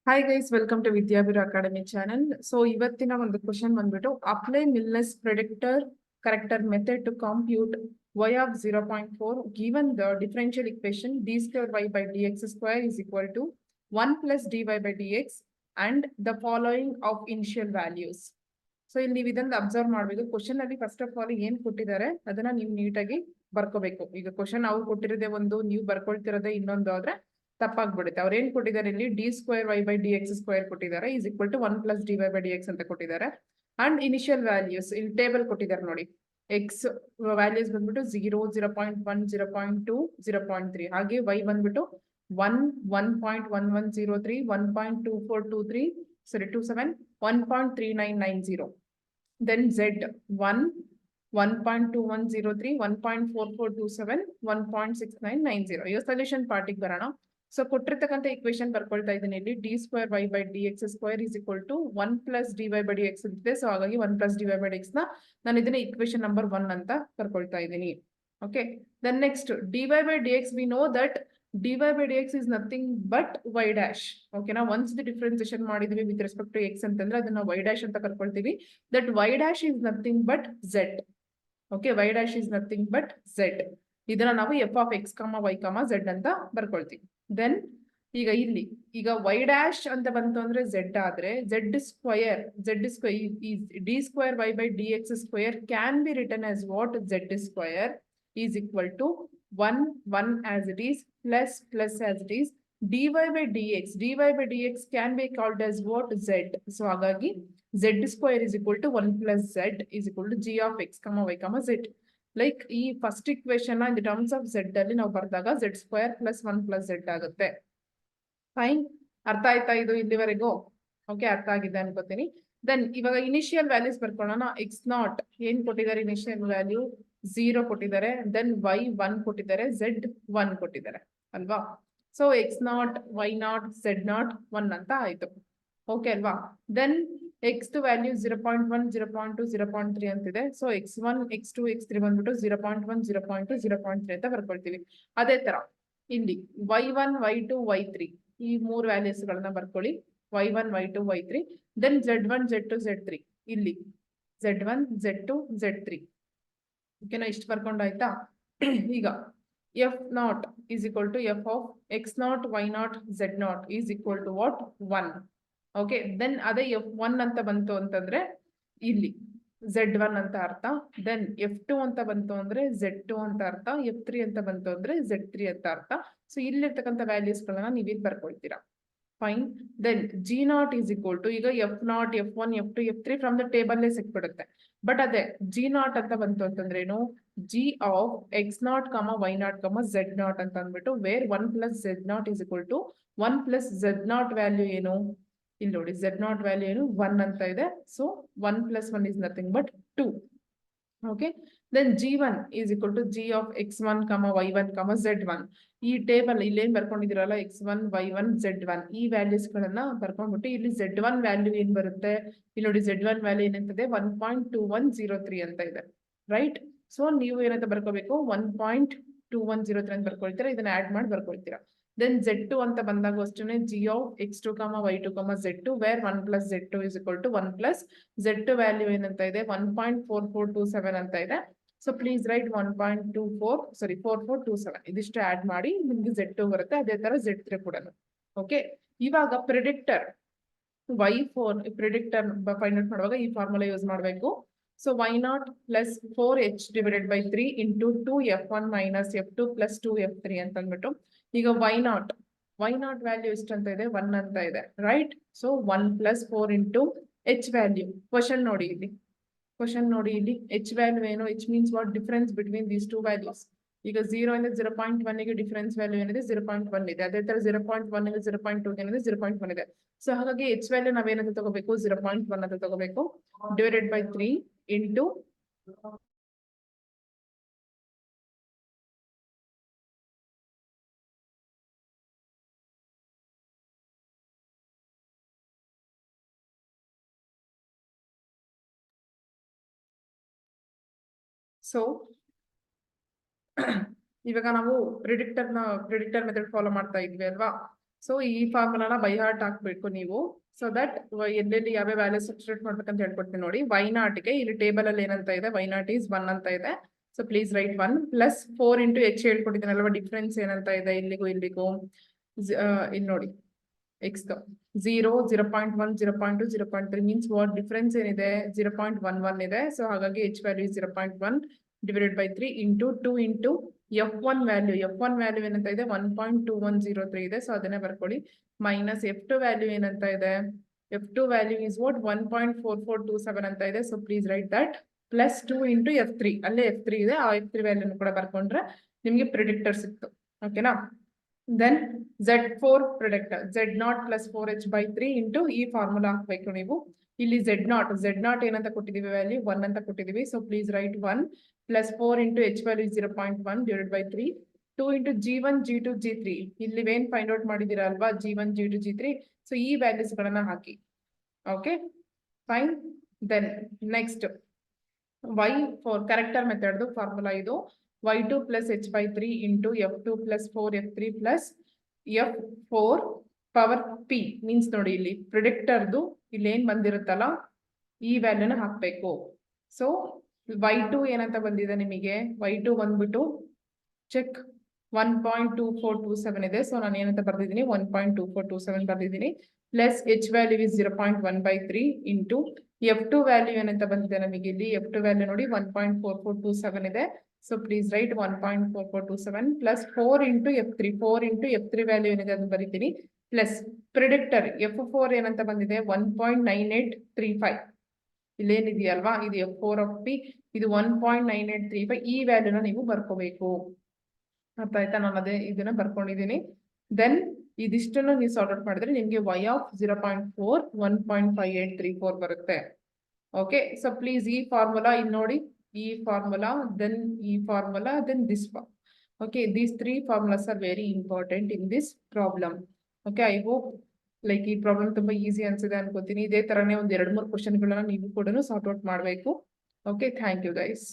Hi guys, welcome to Vidyabhira Academy channel. So ಇವತ್ತಿನ ಒಂದು question ಬಂದ್ಬಿಟ್ಟು apply Milner's predictor corrector method to compute y of 0.4 given the differential equation d square y by dx square is equal to 1 plus dy by dx and the following of initial values. So ಇಲ್ಲಿ ನೀವು ಇದನ್ನ observe ಮಾಡಬೇಕು. Question ಅಲ್ಲಿ first of all ಏನ್ ಕೊಟ್ಟಿದ್ದಾರೆ ಅದನ್ನ ನೀವು ನೀಟಾಗಿ ಬರ್ಕೋಬೇಕು. ಈಗ ಕ್ವಶನ್ ಅವ್ರು ಕೊಟ್ಟಿರೋದೇ ಒಂದು, ನೀವು ಬರ್ಕೊಳ್ತಿರೋದೇ ಇನ್ನೊಂದು ಆದ್ರೆ ತಪ್ಪಾಗ್ಬಿಡುತ್ತೆ. ಅವ್ರು ಏನ್ ಕೊಟ್ಟಿದ್ದಾರೆ ಇಲ್ಲಿ d square y by d x square ಕೊಟ್ಟಿದ್ದಾರೆ is equal to 1 plus d y by d x ಅಂತ ಕೊಟ್ಟಿದ್ದಾರೆ. ಅಂಡ್ ಇನಿಷಿಯಲ್ ವ್ಯಾಲ್ಯೂಸ್ ಇಲ್ಲಿ ಟೇಬಲ್ ಕೊಟ್ಟಿದ್ದಾರೆ ನೋಡಿ. ಎಕ್ಸ್ ವ್ಯಾಲ್ಯೂಸ್ ಬಂದ್ಬಿಟ್ಟು 0, 0.1, 0.2, 0.3 ಹಾಗೆ ವೈ ಬಂದ್ಬಿಟ್ಟು 1, 1.1103, 1.2423, sorry 27, 1.3990. Then Z 1, 1.2103, 1.4427, 1.6990. ಈಗ ಸೊಲ್ಯೂಷನ್ ಪಾರ್ಟಿಗೆ ಬರೋಣ. ಸೊ ಕೊಟ್ಟಿರ್ತಕ್ಕಂಥ ಇಕ್ವೇಶನ್ ಬರ್ಕೊಳ್ತಾ ಇದ್ದೀನಿ ಇಲ್ಲಿ d square y by d x square is equal to 1 plus d y by d x ಇದೆ. ಸೊ ಹಾಗಾಗಿ 1 plus d y by d x ನ ನಾನು ಇದನ್ನ ಇಕ್ವೇಶನ್ ನಂಬರ್ 1 ಅಂತ ಬರ್ಕೊಳ್ತಾ ಇದ್ದೀನಿ. Okay, then next d y by d x we know that dy by dx is nothing but y dash. ಓಕೆನಾ, once the differentiation ಮಾಡಿದ್ವಿ with respect to x ಅಂತಂದ್ರೆ ಅದನ್ನ y dash ಅಂತ ಕರ್ಕೊಳ್ತೀವಿ. That y dash is nothing but z. Okay, y dash is nothing but z. ಇದನ್ನ ನಾವು f of x, y, z ಅಂತ ಬರ್ಕೊಳ್ತೀವಿ. Then ಈಗ ಇಲ್ಲಿ ಈಗ y dash ಅಂತ ಬಂತು ಅಂದ್ರೆ z ಆದ್ರೆ z square d square y by dx square can be written as what? Z square is equal to 1 as it is plus as it is dy by dx can be called as what? Z. So ಹಾಗಾಗಿ z square is equal to 1 plus z is equal to g of x, y, z. Like ಈ first equation in the terms of z ಅಲ್ಲಿ ನಾವು ಬರ್ದಾಗ z square plus 1 plus z ಆಗುತ್ತೆ. Fine, ಅರ್ಥ ಆಯ್ತಾ ಇದು ಇಲ್ಲಿವರೆಗೂ? ಓಕೆ, ಅರ್ಥ ಆಗಿದೆ ಅನ್ಕೋತೀನಿ. ದೆನ್ ಇವಾಗ ಇನಿಷಿಯಲ್ ವ್ಯಾಲ್ಯೂಸ್ ಬರ್ಕೊಳ್ಳೋಣ. ಎಕ್ಸ್ ನಾಟ್ ಏನ್ ಕೊಟ್ಟಿದ್ದಾರೆ? ಇನಿಷಿಯಲ್ ವ್ಯಾಲ್ಯೂ 0 ಕೊಟ್ಟಿದ್ದಾರೆ. ದೆನ್ y 1 ಕೊಟ್ಟಿದ್ದಾರೆ, z 1 ಕೊಟ್ಟಿದ್ದಾರೆ ಅಲ್ವಾ? So X naught, why not, z not 1 ಅಂತ ಆಯ್ತು. ಓಕೆ ಅಲ್ವಾ? ದೆನ್ ಎಕ್ಸ್ ವ್ಯಾಲ್ಯೂ 0.1, 0.2, 0.3 ಅಂತಿದೆ. ಸೊ x1, x2, x3 ಬಂದ್ಬಿಟ್ಟು 0.1, 0.2, 0.3 ಅಂತ ಬರ್ಕೊಳ್ತೀವಿ. ಅದೇ ತರ ಇಲ್ಲಿ y1, y2, y3 ಈ 3 ವ್ಯಾಲ್ಯೂಸ್ ಗಳನ್ನ ಬರ್ಕೊಳ್ಳಿ. y1, y2, y3. Then z1, z2, z3 ಇಲ್ಲಿ z1, z2, z3. ಓಕೆನಾ, ಇಷ್ಟು ಬರ್ಕೊಂಡಾಯ್ತಾ? ಈಗ F naught is equal to F of X naught, Y naught, Z naught is equal to what? 1. Okay, then ಅದೇ F1 ಅಂತ ಬಂತು ಅಂತಂದ್ರೆ ಇಲ್ಲಿ Z1 ಅಂತ ಅರ್ಥ. ದೆನ್ F2 ಅಂತ ಬಂತು ಅಂದ್ರೆ Z2 ಅಂತ ಅರ್ಥ. F3 ಅಂತ ಬಂತು ಅಂದ್ರೆ Z3 ಅಂತ ಅರ್ಥ. ಸೊ ಇಲ್ಲಿರ್ತಕ್ಕಂಥ ವ್ಯಾಲ್ಯೂಸ್ ಗಳನ್ನ ನೀವು ಇಲ್ಲಿ ಬರ್ಕೊಳ್ತೀರಾ. Fine, then g naught is equal to ಈಗ F0, F1, F2, F3 from the table ಸಿಕ್ಬಿಡುತ್ತೆ. ಬಟ್ ಅದೇ ಜಿ ನಾಟ್ ಅಂತ ಬಂತು ಅಂತಂದ್ರೆ ಏನು? G of X naught, Y naught, Z naught ಅಂತ ಅಂದ್ಬಿಟ್ಟು where 1 plus z naught is equal to 1 plus z naught value ಏನು? ಇಲ್ಲಿ ನೋಡಿ ಝೆಡ್ ನಾಟ್ ವ್ಯಾಲ್ಯೂ ಏನು? 1 ಅಂತ ಇದೆ. So 1 plus 1 is nothing but 2. Okay, then G1 is equal to G of x1, y1, z1. ಈ table ಇಲ್ಲಿ ಏನ್ ಬರ್ಕೊಂಡಿದಿರಲ್ಲ x1, y1, z1 ಈ ವ್ಯಾಲ್ಯೂಸ್ ಗಳನ್ನ ಬರ್ಕೊಂಡ್ಬಿಟ್ಟು ಇಲ್ಲಿ z1 ವ್ಯಾಲ್ಯೂ ಏನ್ ಬರುತ್ತೆ? ಇಲ್ಲಿ ನೋಡಿ z1 ವ್ಯಾಲ್ಯೂ ಏನಂತದೆ? 1.2103 ಅಂತ ಇದೆ, ರೈಟ್? ಸೊ ನೀವು ಏನಂತ ಬರ್ಕೋಬೇಕು? 1.2103 ಅಂತ ಬರ್ಕೊಳ್ತೀರಾ. ಇದನ್ನ ಆಡ್ ಮಾಡಿ ಬರ್ಕೊಳ್ತೀರಾ. ದೆನ್ Z2 ಅಂತ ಬಂದಾಗ ಅಷ್ಟೇ G of x2, y2, z2 where 1 plus z2 is equal to 1 plus z2 value ಏನಂತ ಇದೆ? 1.4427 ಅಂತ ಇದೆ. ಸೊ ಪ್ಲೀಸ್ ರೈಟ್ 4427 ಇದಿಷ್ಟು ಆಡ್ ಮಾಡಿ ನಿಮ್ಗೆ Z2 ಬರುತ್ತೆ. ಅದೇ ತರ Z3 ಕೂಡ. ಓಕೆ, ಇವಾಗ predictor y4 predictor find out ಮಾಡುವಾಗ ಈ ಫಾರ್ಮುಲಾ ಯೂಸ್ ಮಾಡಬೇಕು. So y0 plus 4h divided by 3 into 2f1 minus f2 plus 2f3 ಅಂತ ಅಂದ್ಬಿಟ್ಟು ಈಗ y0 ವ್ಯಾಲ್ಯೂ ಎಷ್ಟು ಅಂತ ಇದೆ? 1 ಅಂತ ಇದೆ, right? So 1 plus 4 into h value. Question ನೋಡಿ ಇಲ್ಲಿ h ವ್ಯಾಲ್ಯೂ ಏನು? h means what? Difference between these two values. ಈಗ 0 ಇಂದ 0.1 ಗೆ ಡಿಫರೆನ್ಸ್ ವ್ಯಾಲ್ಯೂ ಏನಿದೆ? 0.1 ಇದೆ. ಅದೇ ತರ 0.1 ಇಂದ 0.2 ಏನಿದೆ? 0.1 ಇದೆ. ಸೊ ಹಾಗಾಗಿ h ವ್ಯಾಲ್ಯೂ ನಾವೇನಂತ ತಗೋಬೇಕು? 0.1 ಅಂತ ತಗೋಬೇಕು. ಡಿವೈಡೆಡ್ ಬೈ 3 into ಸೊ ಇವಾಗ ನಾವು ಪ್ರಿಡಿಕ್ಟರ್ ಮೆಥಡ್ ಫಾಲೋ ಮಾಡ್ತಾ ಇದ್ವಿ ಅಲ್ವಾ? ಸೊ ಈ ಫಾರ್ಮುಲಾನ ಬೈ ಹಾರ್ಟ್ ಹಾಕ್ಬೇಕು ನೀವು. ಸೊ ದಟ್ ಎಲ್ಲೆಲ್ಲಿ ಯಾವ ವ್ಯಾಲ್ಯೂ ಸಬ್ಸ್ಟಿಟ್ಯೂಟ್ ಮಾಡ್ಬೇಕಂತ ಹೇಳ್ಕೊಡ್ತೀನಿ ನೋಡಿ. ವೈ ನಾಟ್ಗೆ ಇಲ್ಲಿ ಟೇಬಲ್ ಅಲ್ಲಿ ಏನಂತ ಇದೆ, ವೈ ನಾಟ್ ಈಸ್ 1 ಅಂತ ಇದೆ. So please write 1 plus 4 into h ಹೇಳ್ಕೊಟ್ಟಿದ್ದೀನಲ್ವಾ, ಡಿಫ್ರೆನ್ಸ್ ಏನಂತ ಇದೆ ಇಲ್ಲಿಗೂ ಇಲ್ಲಿಗೂ. ಇಲ್ಲಿ ನೋಡಿ ಎಕ್ಸ್ 0, 0.1, 0.2, 0.3 ಮೀನ್ಸ್ ವಾಟ್ ಡಿಫ್ರೆನ್ಸ್ ಏನಿದೆ 0.11 ಇದೆ. ಸೊ ಹಾಗಾಗಿ H value 0.1 divided by 3 into 2 into F1 value. F1 value ಏನಂತ ಇದೆ 1.2103 ಇದೆ. ಸೊ ಅದನ್ನೇ ಬರ್ಕೊಳ್ಳಿ. ಮೈನಸ್ F2 ವ್ಯಾಲ್ಯೂ ಏನಂತ ಇದೆ, F2 ವ್ಯಾಲ್ಯೂ ಇಸ್ ವಾಟ್ 1.4427 ಅಂತ ಇದೆ. So please right that plus 2 into F3, ಅಲ್ಲೇ F3 ಇದೆ, ಆ F3 ವ್ಯಾಲ್ಯೂನು ಕೂಡ ಬರ್ಕೊಂಡ್ರೆ ನಿಮ್ಗೆ ಪ್ರಿಡಿಕ್ಟರ್ ಸಿಕ್ತು. ಓಕೆನಾ. Then Z4 predictor Z0 plus 4h by 3 into ಈ ಫಾರ್ಮುಲಾ ಹಾಕ್ಬೇಕು ನೀವು. ಇಲ್ಲಿ Z0 ಏನಂತ ಕೊಟ್ಟಿದೀವಿ, ವ್ಯಾಲ್ಯೂ 1 ಅಂತ ಕೊಟ್ಟಿದೀವಿ. So please write 1 plus 4 into h value 0.1 divided by 3, 2 into G1, G2, G3 ಇಲ್ಲಿ ಏನ್ ಫೈಂಡ್ ಔಟ್ ಮಾಡಿದೀರಾ ಅಲ್ವಾ, G1, G2, G3. ಸೊ ಈ ವ್ಯಾಲ್ಯೂಸ್ ಗಳನ್ನ ಹಾಕಿ. Okay fine. Then next Y4 corrector method formula ಇದು. Y2 plus h by 3 into F2 plus 4F3 plus F4 power P means ನೋಡಿ ಇಲ್ಲಿ ಪ್ರಿಡಿಕ್ಟರ್ದು ಇಲ್ಲಿ ಏನ್ ಬಂದಿರುತ್ತಲ್ಲ ಈ ವ್ಯಾಲ್ಯೂನ ಹಾಕ್ಬೇಕು. ಸೊ Y2 ಏನಂತ ಬಂದಿದೆ ನಿಮಗೆ, Y2 ಬಂದ್ಬಿಟ್ಟು ಚೆಕ್ 1.2427 ಇದೆ. ಸೊ ನಾನು ಏನಂತ ಬರ್ದಿದ್ದೀನಿ 1.2427 ಬರ್ದಿದ್ದೀನಿ. Plus h value is 0.1 by 3 into F2 value ಏನಂತ ಬಂದಿದೆ ನಮಗೆ ಇಲ್ಲಿ, F2 ವ್ಯಾಲ್ಯೂ ನೋಡಿ 1.4427 ಇದೆ. So please write 1.4427 plus 4 into F3 value ಏನಿದೆ ಅದನ್ನು ಬರೀತೀನಿ. ಪ್ಲಸ್ ಪ್ರಿಡಿಕ್ಟರ್ F4 ಏನಂತ ಬಂದಿದೆ 1.9835 ಇಲ್ಲೇನಿದೆಯಲ್ವಾ, ಇದು F4 ಆಫ್ P, ಇದು 1.9835. ಈ ವ್ಯಾಲ್ಯೂನ ನೀವು ಬರ್ಕೋಬೇಕು. ಅರ್ಥ ಆಯ್ತಾ, ನಾನು ಅದೇ ಇದನ್ನ ಬರ್ಕೊಂಡಿದ್ದೀನಿ. ದೆನ್ ಇದಿಷ್ಟನ್ನು ನೀವು ಸಾರ್ಟ್ ಔಟ್ ಮಾಡಿದ್ರೆ ನಿಮ್ಗೆ y ಆಫ್ 0.4 1.5834 ಬರುತ್ತೆ. ಓಕೆ. ಸೊ ಪ್ಲೀಸ್ ಈ ಫಾರ್ಮುಲಾ ಇಲ್ಲಿ ನೋಡಿ, ಈ ಫಾರ್ಮುಲಾ, ದೆನ್ ಈ formula, then this formula. Okay, these three formulas are very important in this problem. Okay, I hope like ಈ ಪ್ರಾಬ್ಲಮ್ ತುಂಬಾ ಈಸಿ ಅನ್ಸಿದೆ ಅನ್ಕೋತೀನಿ. ಇದೇ ತರನೇ ಒಂದ್ 2-3 ಕ್ವಶನ್ ಗಳನ್ನ ನೀವು ಕೂಡ ಸಾರ್ಟ್ ಔಟ್ ಮಾಡಬೇಕು. Okay, thank you guys.